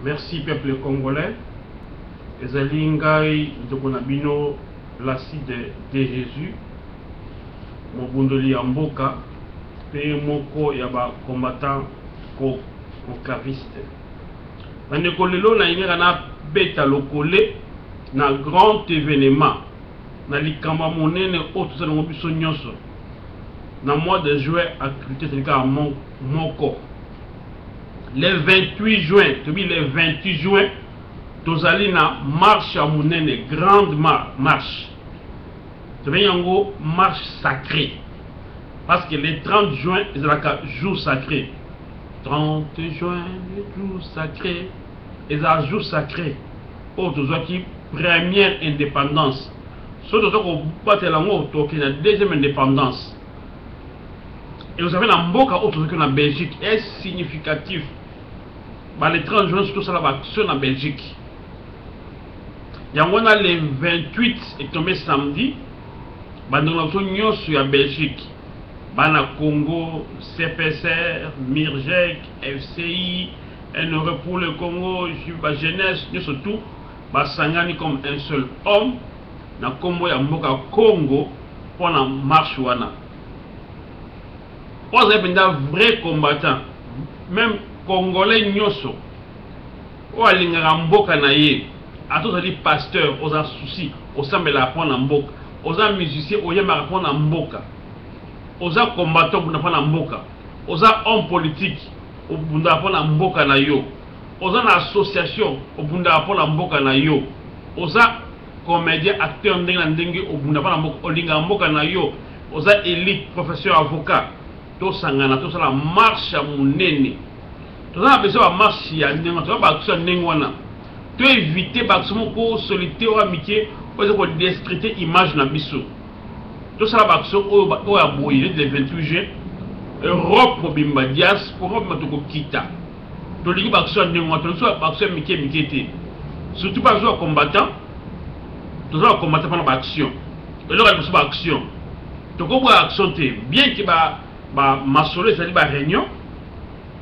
Merci peuple congolais. Ezali ngai Ndokonabino l'acide de Jésus. Mobundoli ya mboka pe moko ya ba combattant conclaviste. Bandeko lelo na ingaka na beta lokole na grand événement na likamba monene oyo tozali biso nyonso na mois de juin activité teleka moko. Le 28 juin, le 28 juin, tozali na marche à monene, grande marche. C'est une marche sacrée. Parce que le 30 juin, c'est un jour sacré. 30 juin, le jour sacré. C'est un jour sacré. Pour la première indépendance. Surtout que la deuxième indépendance. Et vous avez un mboka en Belgique. Est significatif. Le 30 juin, surtout ça, l'action en Belgique. Il y a le 28 est tombé samedi. Nous avons sur Belgique. Bana Congo, CPSR, Mirjek, FCI, NRE pour le Congo, jeunesse, surtout, Sangani comme un seul homme. Na Congo ya mboka Congo pour la marche wana. Vous avez un vrai combattant, même Congolais nyoso. Ou alingara mboka na ye. A tous les pasteurs, aux soucis, aux semble la prendre en mboka. Aux musiciens, aux yema prendre en mboka. Aux combattants, pour prendre en mboka. Aux hommes politiques, au bunda prendre en mboka na yo. Aux associations, au bunda prendre en mboka na yo. Aux comédiens, acteurs ndenge au bunda prendre en mboka. Au linga mboka na yo. Aux élites, professeurs, avocats. Tous sangana, tous la marche à monene. Tous a besoin de marche ya ndenge, tous a besoin de ndenge. Tu éviter bakso solitaire ou amitié pour discréter image na biso. Tout ça bakso o ya boye le 28 juin Europe mobimba diaspora matoko kita. To ligi bakso ndenge to so bakso mikete. Surtout pas jouer combattant. Tout ça combattant pendant action. Et là il faut action. To ko boire action te bien que ba masolo ça li ba réunion.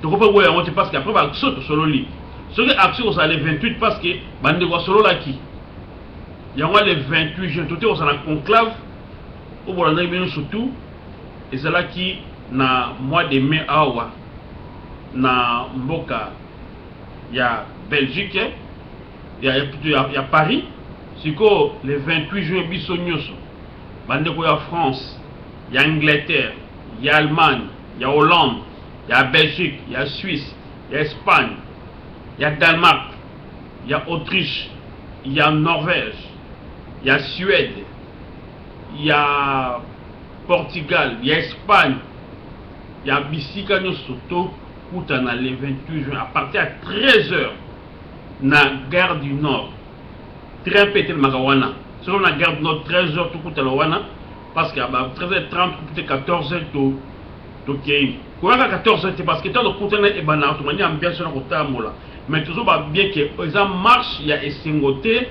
To ko pas boire on te parce qu'après ba action to solo li. Ce qui est action c'est le 28 parce que bande wa solo la qui il y a le 28 juin tout est au conclave au bolanda bien surtout et c'est là qui na mois de mai awa na mboka ya Belgique il y a Paris siko le 28 juin biso nyoso bande ko ya France il y a Angleterre il y a Allemagne il y a Hollande il y a Belgique il y a Suisse il y a Espagne. Il y a Danemark, il y a Autriche, il y a Norvège, il y a Suède, il y a Portugal, il y a Espagne, il y a Bissika Soto, Koutana le 28 juin, à partir de 13h, dans la gare du Nord. Très pété le Magawana. Selon la gare du Nord, 13h, tout Koutana, parce qu'à 13h30, 14h, tout Kéim. Quand 14h, c'est parce que tant de Koutana et Bana, tout le monde a bien sûr un mais toujours bien que les marche il y a essingoté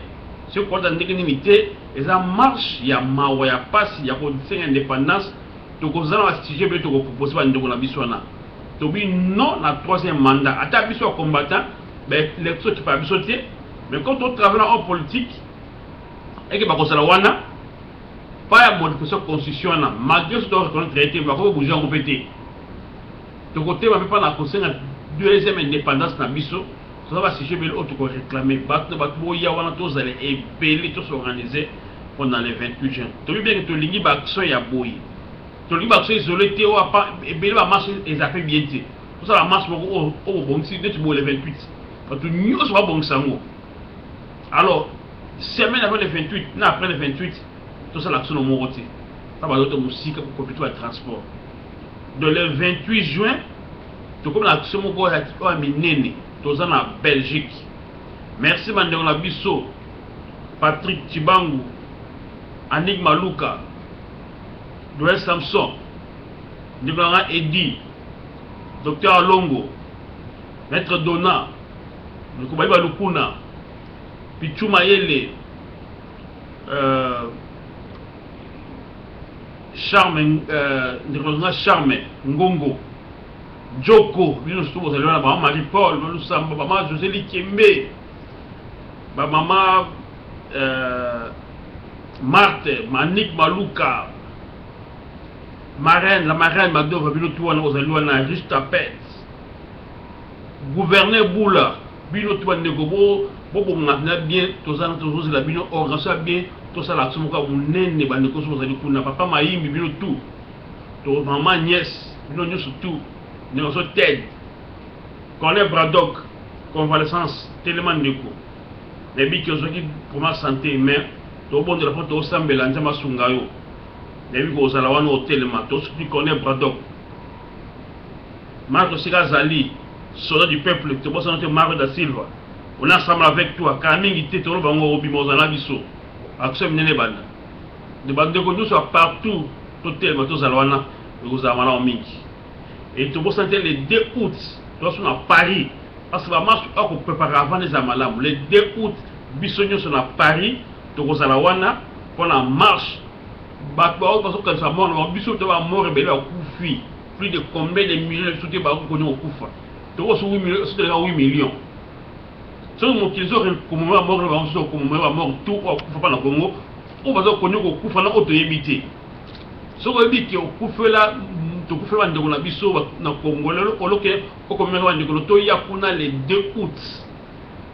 ce qu'on a limité les marche il y a mawa il y a passe il y a une indépendance donc vous allez assister bien to proposer ba ndeko na biswana to bi non na troisième mandat ata biso combattant ben l'élection qui pas bisoté mais quand on travaille en politique et que ba kosala wana pas ya modification constitution na malgré ce doit reconnaître traité ba ko bouger en compété to côté ba pas na conseil na deuxième indépendance na biso. Ça va si je vais autre réclamer. Il y a tous les ébélés, tous organisés pendant les 28 juin. Tu veux bien que tu ligne l'action et à boy. Tu ligne l'action isolée, tu vas ébélé va marcher et ça fait bien. Pour ça la marche au bon si tu bois les 28. Parce que nous sommes bon sango. Alors, semaine après les 28, après les 28, tout ça l'action au moroté. Ça va d'autres musique pour compléter le transport. De le 28 juin, tu comme l'action au moroté à minene. Tous en Belgique. Merci Mandela Labisso, Patrick Tibangu, Annick Malouka, Noël Samson, Nicolas Eddy, Dr Alongo, Maître Donna, Nkubaïba Lukuna, Pichou Mayele, Charme, Charme, Ngongo, Joko, bino surtout vous allez là, maman Marie-Paul, maman José Likembe, maman Marthe, Manik Maluka, marraine, la marraine Magdova, bino tout vous allez là, juste à pète. Gouverneur Boula, bino tout négobo, bobo ngana bien, tous la bino organisation bien, tout ça la somo ka unene bandeko so zali kuna papa maimbi bino tout. To maman nièce, bino nyo surtout, nyo so tête. Colonel Braddock, convalescence tellement ndeko. Les bi ki ozoki pour ma santé mais to bon de la photo sambela nzama sungayo. Les bi ko zala wana tellement to surtout Colonel Braddock. Marco Sigazali, soldat du peuple, tu vois, c'est Mario da Silva. On est ensemble avec toi. Kaming, tu es au Bango, au Bimozana Bisso. Action Nenebana. De Bande nous soit partout, tout tellement, tous à l'Ouana, nous avons en Mingi. Et tu vois, c'était le 2 août, tu vois, à Paris. Parce que la marche, on peut préparer avant les Amalam. Le 2 août, Bissonio sont à Paris, tu vois, à l'Ouana, pour la marche. Parce que quand ça mort, Bissonio doit mourir, mais là, au coup fui. Plus de combien de millions de soutiens par au Koufa. Tu vois, 8 millions. Si on utilise comme mort, tout au Koufa dans le Congo, on va dire qu'on est au Koufa dans l'autre évité. Si on dit qu'au Koufa là, tu Koufa dans le Bisso, dans le Congo, au Commerce de Goloto, il y a le 2 août.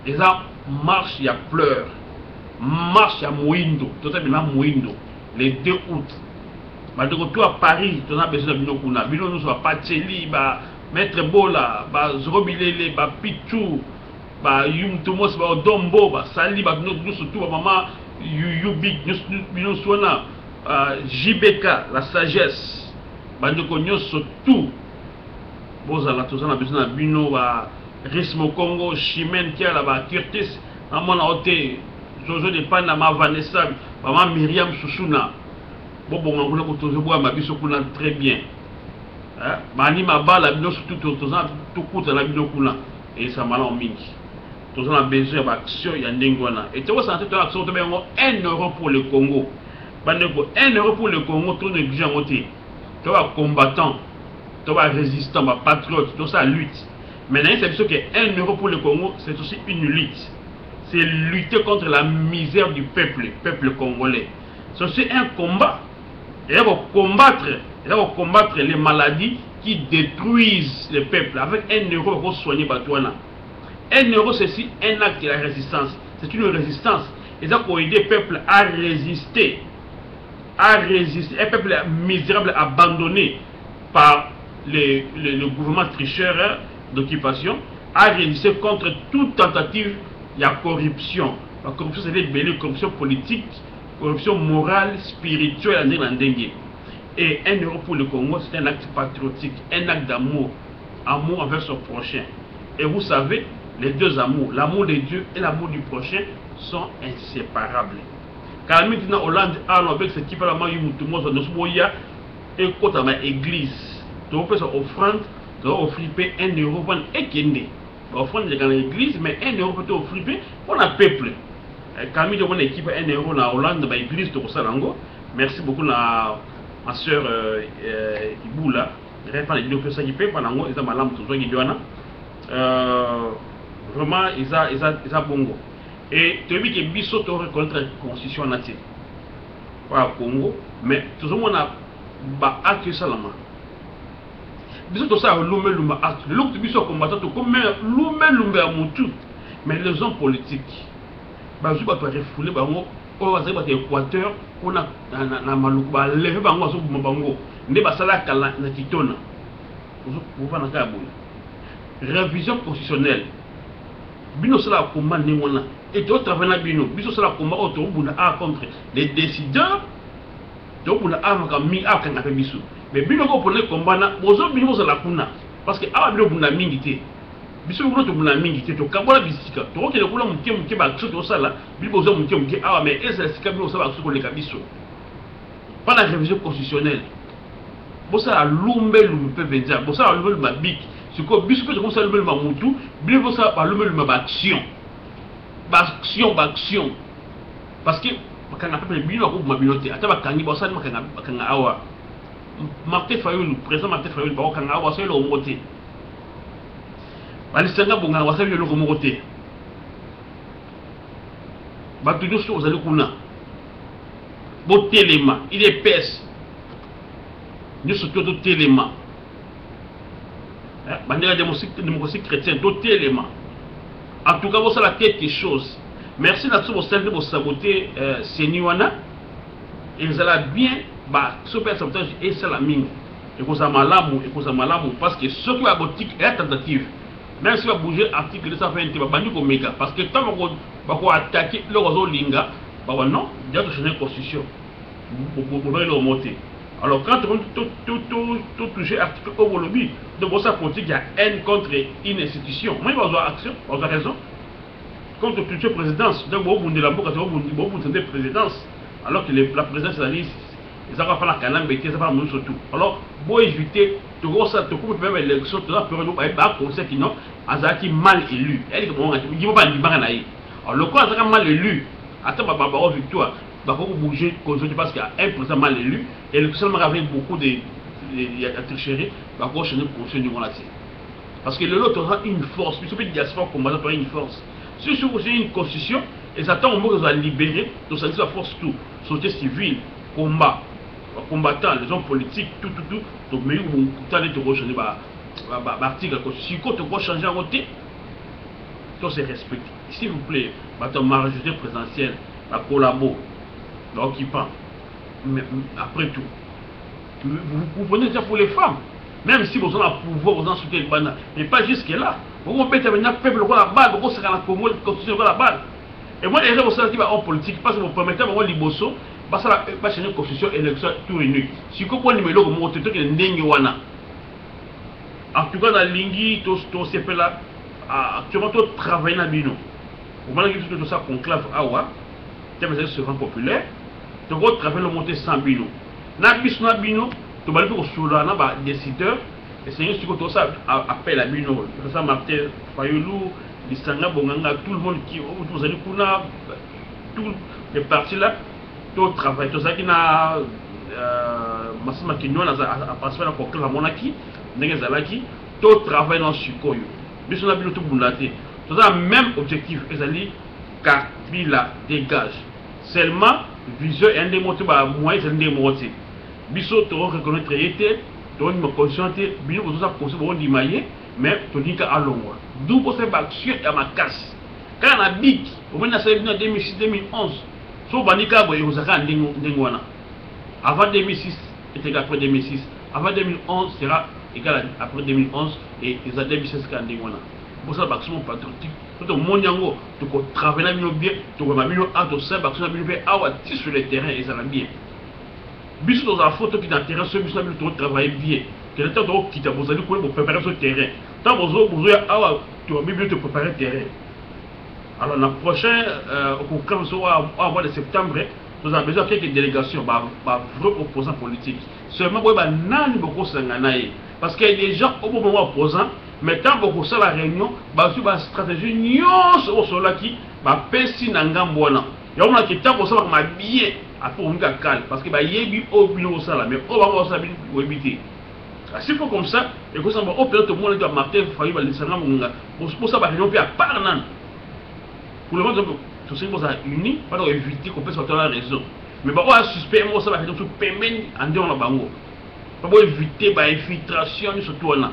Et ça, marche, il y a pleurs. Marche, il y a Moindo. Tout ça, il y a Moindo. Le 2 août. Mais de retour à Paris, tu as besoin de Binokuna. Bino nous soit Pacheli, Maître Bola, Zrobilele, Pichou, Yum Tomos, Dombo, Sali, nous surtout, maman, Yubik, nous soina, JBK, la sagesse, nous surtout. Bozala, tout ça, on a besoin de Bino, Rismo Congo, Chimène, Kia, Curtis, Amon Aote, Jojo de Panama, Vanessa, maman Myriam Sousouna. Bon, on très bien. Mani Mabala, tout coûte la binokuna. Et ça m'a mis. Tout ça a besoin d'action, il y a Ndengwana. Et tu vois, ça a action, 1 euro pour le Congo. 1 euro pour le Congo, tout négligent. Tu vois, combattant, tu vois, résistant, patriote, tout ça, lutte. Maintenant, c'est sûr que 1 euro pour le Congo, c'est aussi une lutte. C'est lutter contre la misère du peuple congolais. C'est aussi un combat. Il faut combattre les maladies qui détruisent le peuple. Avec 1 euro, il faut soigner Batouana. 1 euro, c'est aussi un acte de la résistance. C'est une résistance. Et ça pour aider le peuple à résister. Un peuple misérable, abandonné par le gouvernement tricheur d'occupation, à résister contre toute tentative de corruption. La corruption, c'est la corruption politique, corruption morale, spirituelle, et 1 euro pour le Congo, c'est un acte patriotique, un acte d'amour, amour envers son prochain. Et vous savez, les deux amours, l'amour de Dieu et l'amour du prochain, sont inséparables. Car maintenant, Hollande a avec ce qui fait la main du monde, et quand on a l'église, tu vas faire offrande, tu vas offrir 1 euro pour un offrande dans l'église, mais 1 euro pour offrir pour le peuple. Camille de mon équipe 1 euro dans Hollande, dans l'église de Rosalango. Merci beaucoup à ma soeur Iboula. Je vais faire les vidéos que ça qui fait pendant que ils ont malade tout ça qui doit. Vraiment, ils ont bongo. Et tu as vu que Bisso te reconnaître la constitution native. Voilà Congo, mais tout le monde a acte salama. Bisso tout ça lumé lumba acte. L'autre Bisso combattant tout comme lumé lumba à Moutou. Mais les hommes politiques. Bazu ba to refoulé bango o ba zeba Équateur on a na maluku ba lever bango so bango nde ba sala kala na kitona vous va na ka boule révision constitutionnelle bino sala combat ngona et to travailler na bino biso sala combat o to buna a contre les décideurs to buna a maka mi a kanga pe biso mais bino ko pour le combat na bozo bino sala kuna parce que a bino buna mingi te biso ko to buna mingi te to kabola bisika to ko kele kula muke ba tso to sala bibo zo muke awa mais est-ce que bino sala ko le kabiso pas la révision constitutionnelle bosa lumbe lumbe venza bosa lumbe mabik siko biso ko ça lumbe mamutu bibo ça ba lumbe lumbe action action parce que quand on appelle bino ko mabinote ata ba kangi bosa makanga awa Martin Fayulu président Martin Fayulu ba kanga awa c'est le moté balisanga bonga wasabi le komoko te batu nyonso ozali kuna botelema il est pèse nyonso to totelema bandela démocratie chrétienne totelema en tout cas bosala quelque chose merci na biso bosali bosabote seni wana ezala bien sope sabotage esala mingi ekozala malamu parce que soki babotique ya tentative même si bouger article 220 babandi komeka parce que tant bako attaquer loko azolinga non déjà changer la constitution pour le monter. Alors quand on touche article au lobby de sa politique il y a haine contre une institution moi il va avoir action on a raison contre toute présidence donc vous de la présidence alors que la présidence ils n'ont pas la canne mais ils n'ont pas le surtout alors pour éviter de faire l'élection de la période où conseil qui non azaki mal élu elle dit pas alors le quoi mal élu attends victoire faut bouger parce qu'il y a un président mal élu et le seulement avec beaucoup de tricherie faut changer le conseil du monde parce que l'autre aura une force puis il diaspora combattant aura une force si c'est une constitution et ça attend au moment qu'ils soient libérés donc ça dit la force tout société civile combattants les hommes politiques tout donc mais vous allez te rechanger l'article si tu peux changer en côté tout se respecte s'il vous plaît votre majorité présidentielle la collabo l'occupant mais après tout vous prenez ça pour les femmes même si vous avez le pouvoir vous en soutenez le banal mais pas jusque là vous mettez maintenant peuple la balle vous serez la Congo constitution la balle et moi déjà vous savez en politique parce que vous permettez à moi liboso parce que la chaîne constitution élection tout unique si vous prenez numéro comme vous tenez que ndenge wana en tout cas dans lingi to c'est là actuellement tout travailler na bino vous voyez que tout ça conclave awa c'est ce rang populaire donc on travaille le monter sans bino na bino to bali ko sula na ba décideur et c'est juste que tout ça appelle à bino ça Martin Fayulu Lisanga Bonganga tout le monde qui vous allez kuna tous les partis là tout travail tout ça qui na Massima Kinyo na a passé na conclave monaki ndenge zalaki tout travail dans Sikoyo biso na bino tout bundate tout ça même objectif ezali Kabila dégage seulement vision et un des mots moyens c'est un des mots biso to reconnaître été to me conscienter bino ko ça conseil bon dimaye mais to nika alongwa d'où pour cette action à ma casse quand na big au moins na 2006 2011 so banika boy osaka ndengwana avant 2006 était après 2006 avant 2011 sera égal après 2011 et les années 2016 quand ndengwana pour ça action patriotique tout le monde yango to ko travailler bien to ko mabino ato ça action bien awa ti sur le terrain et ça va bien biso dans la photo qui d'intérêt ce biso to travailler bien que le temps de quitter vous allez pour préparer ce terrain tant vous awa to bien te préparer terrain alors la prochaine au camp soit au mois de septembre nous avons besoin de quelques délégations vrai opposants politiques seulement nani beaucoup sanganaye parce qu'il y a des gens au moment opposant mais tant beaucoup ça la réunion sur la stratégie nyos au solaki pesi na ngambo wana ya on a qui tant ça ma bien après on ga calme parce que yebi au bilo ça là mais on va ça bien éviter s'il faut comme ça et que ça va opérer tout le monde doit Martin Fayulu ba lisanga munga pour ça ba réunion puis à part nan pour le moment tout ça ça uni pas pour éviter qu'on puisse avoir la raison mais on a suspect moi ça va réunion tout permettre en dehors la bango pour éviter ba infiltration surtout là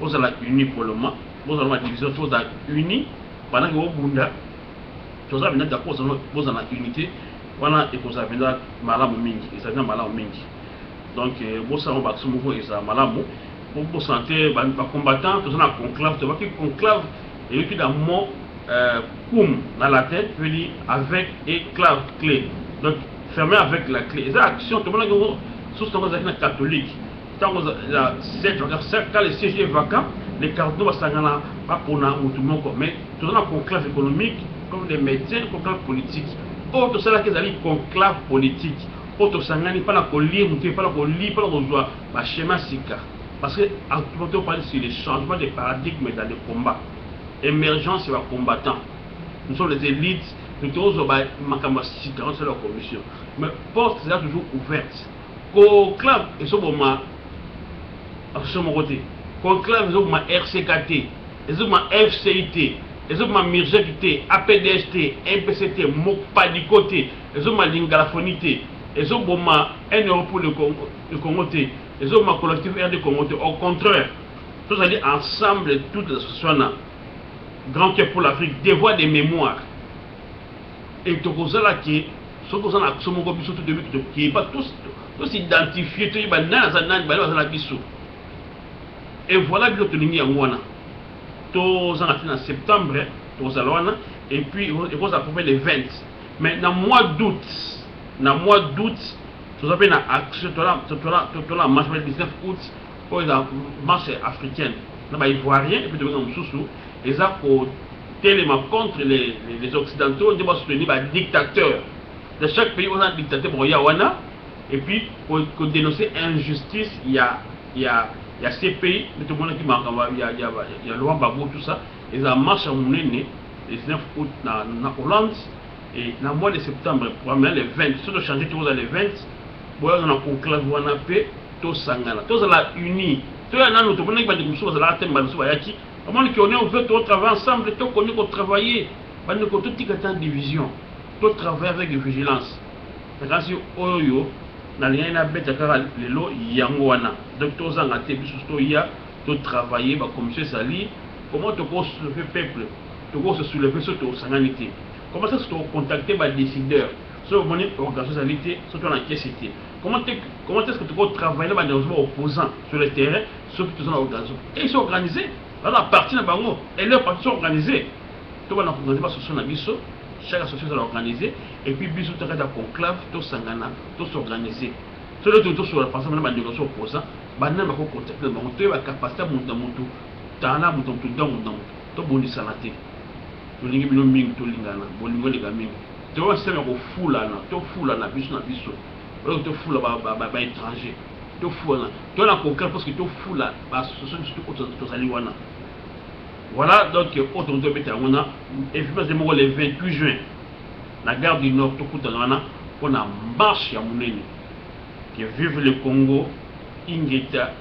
vous allez unis pour le moment, vous allez division, vous allez unis pendant que vous bunda, vous allez d'accord, vous allez unité, voilà et vous allez malam mingi, et ça vient malam mingi. Donc vous savez que ce mouvement est malam, vous sentez les combattants, vous allez conclave, vous voyez conclave et puis dans mon cum dans la tête, veut dire avec et clave clé. Donc fermé avec la clé. Et ça action, tout le monde sous ce catholique. Quand le siège est vacant, les cardinaux vont s'engager pas pour tout le monde, mais tout le conclave économique, comme les médecins, conclave politique. Autre cela qui est conclave politique. Autre s'engager pas la collier, pas la collier, pas la rejoindre, ma schéma sika. Parce que on parle sur les changements de paradigme dans les combats. Émergence et combattant. Nous sommes les élites, nous sommes dans leur commission. Mais porte est toujours ouverte. Conclave et ce moment. À ce moment côté, conclave ma RCKT ezoma FCIT, ezoma Mirjekité, APDST, MPCT, Mokpadikoté, ezoma Lingalafonité, ezoma 1 euro pour le Congo, ezoma collectif RD Congo. Au contraire, tous aller ensemble, toutes les associations, Grand Cœur pour l'Afrique, devoir des mémoires. Et tout ça là qui surtout ça na somo biso tout début qui est pas tous identifiés tout ba na za na ba la biso. Et voilà que tu lingi ngwana. Tous en septembre, tous alwana et puis il faut approuver les 20. Mais dans mois d'août, tout ça na action tout la marche le 19 août pour la marche africaine. Na ba ivoirien et puis de Moussou et ça pour tellement contre les Occidentaux, on doit soutenir les dictateurs. De chaque pays, on a un dictateur, et puis pour dénoncer injustice, il y a ces pays, tout le monde qui marque, il y a Laurent Gbagbo, tout ça, et ça marche à mon nez, le 19 août, en Hollande, et dans le mois de septembre, probablement les 20, si on change tout les 20, on a un conclave, on a paix, tout sangana, tout ça l'a uni, tout le monde qui va dire que nous sommes on veut tout travailler ensemble, tout qu'on peut travailler, on peut tout en division, tout travailler avec vigilance. Parce que Oyo, dans les bêtes les lots, Yangoana, docteur Zangate, Bisostoya, tout travailler, comme M. Sali, comment tu peux soulever le peuple, tu peux se soulever sur ta sanité. Comment ça se contacter les décideurs, sur mon organisation, sur ton enquête. Comment est-ce que tu peux travailler avec les opposants sur le terrain, ceux qui sont organisés. Et ils sont organisés. Là, la partie de Bango, et leurs parties sont organisées. Tout le monde a organisé, chaque association est organisée, et puis Bissou tu as un conclave, tout Sangana, tout s'organiser. Sur le tout sur la façon de la négociation opposant, Banana va contacter le Bango, tu as la capacité à monter, tu as la monter, tu as tout bon santé. Tu as l'ingénieur Ming, tu as l'ingénieur, tu as l'ingénieur. Tu as un système de fou là, tu as fou là, tu as fou là, étranger. Tu as la conclave parce que tu as fou là, ce sont tous les Aliwana. Voilà donc autour de Bétawana et puis le 28 juin la gare du Nord Tokutana pour la marche à Mouneni qui vive le Congo Ingeta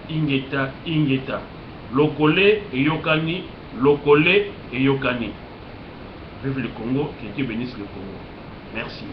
Lokole et Yokani vive le Congo, que Dieu bénisse le Congo. Merci.